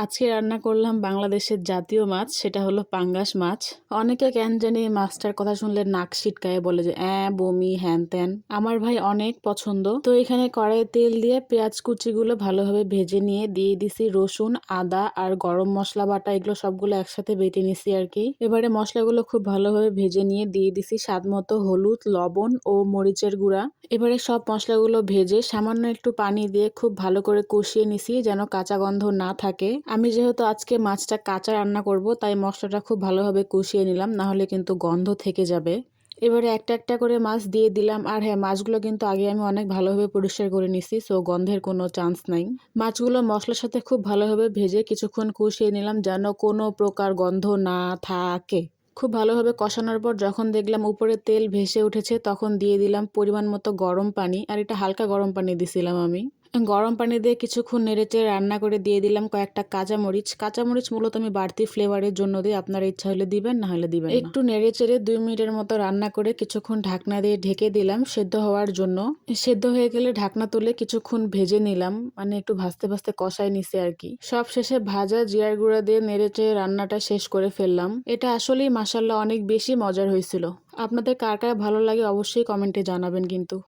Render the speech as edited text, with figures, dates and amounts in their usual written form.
আজকে রান্না করলাম বাংলাদেশের জাতীয় মাছ, সেটা হলো পাঙ্গাস মাছ। অনেকে কেন জানি এই মাছটার কথা শুনলে নাক সিটকায় বলে যে বমি হ্যান ত্যান। আমার ভাই অনেক পছন্দ। তো এখানে কড়াইয়ে তেল দিয়ে পেঁয়াজ কুচিগুলো ভালোভাবে ভেজে নিয়ে দিয়ে দিছি রসুন, আদা আর গরম মশলা বাটা, এগুলো সবগুলো একসাথে বেটে নিছি আর কি। এবারে মশলাগুলো খুব ভালোভাবে ভেজে নিয়ে দিয়ে দিছি স্বাদ মতো হলুদ, লবণ ও মরিচের গুঁড়া। এবারে সব মশলাগুলো ভেজে সামান্য একটু পানি দিয়ে খুব ভালো করে কষিয়ে নিছি যেন কাঁচা গন্ধ না থাকে। আমি যেহেতু আজকে মাছটা কাঁচা রান্না করব, তাই মশলাটা খুব ভালোভাবে কষিয়ে নিলাম, না হলে কিন্তু গন্ধ থেকে যাবে। এবারে একটা একটা করে মাছ দিয়ে দিলাম। আর হ্যাঁ, মাছগুলো কিন্তু আগে আমি অনেক ভালোভাবে পরিষ্কার করে নিছি, সো গন্ধের কোনো চান্স নাই। মাছগুলো মশলার সাথে খুব ভালোভাবে ভেজে কিছুক্ষণ কষিয়ে নিলাম যেন কোনো প্রকার গন্ধ না থাকে। খুব ভালোভাবে কষানোর পর যখন দেখলাম উপরে তেল ভেসে উঠেছে, তখন দিয়ে দিলাম পরিমাণ মতো গরম পানি। আর এটা হালকা গরম পানি দিছিলাম আমি। গরম পানি দিয়ে কিছুক্ষণ নেড়েচেড়ে রান্না করে দিয়ে দিলাম কয়েকটা কাঁচামরিচ। কাঁচামরিচ মূলত আমি বাড়তি ফ্লেভারের জন্য দিই, আপনার ইচ্ছা হলে দিবেন, না হলে দিবেন না। একটু নেড়েচেড়ে 2 মিনিটের মতো রান্না করে কিছুক্ষণ ঢাকনা দিয়ে ঢেকে দিলাম সেদ্ধ হওয়ার জন্য। সেদ্ধ হয়ে গেলে ঢাকনা তুলে কিছুক্ষণ ভেজে নিলাম, মানে একটু ভাজতে ভাজতে কষাই নিছি আর কি। সব শেষে ভাজা জিরার গুঁড়া দিয়ে নেড়েচেড়ে রান্নাটা শেষ করে ফেললাম। এটা আসলেই মাশাআল্লাহ অনেক বেশি মজার হয়েছিল। আপনাদের কার কার ভালো লাগে অবশ্যই কমেন্টে জানাবেন কিন্তু।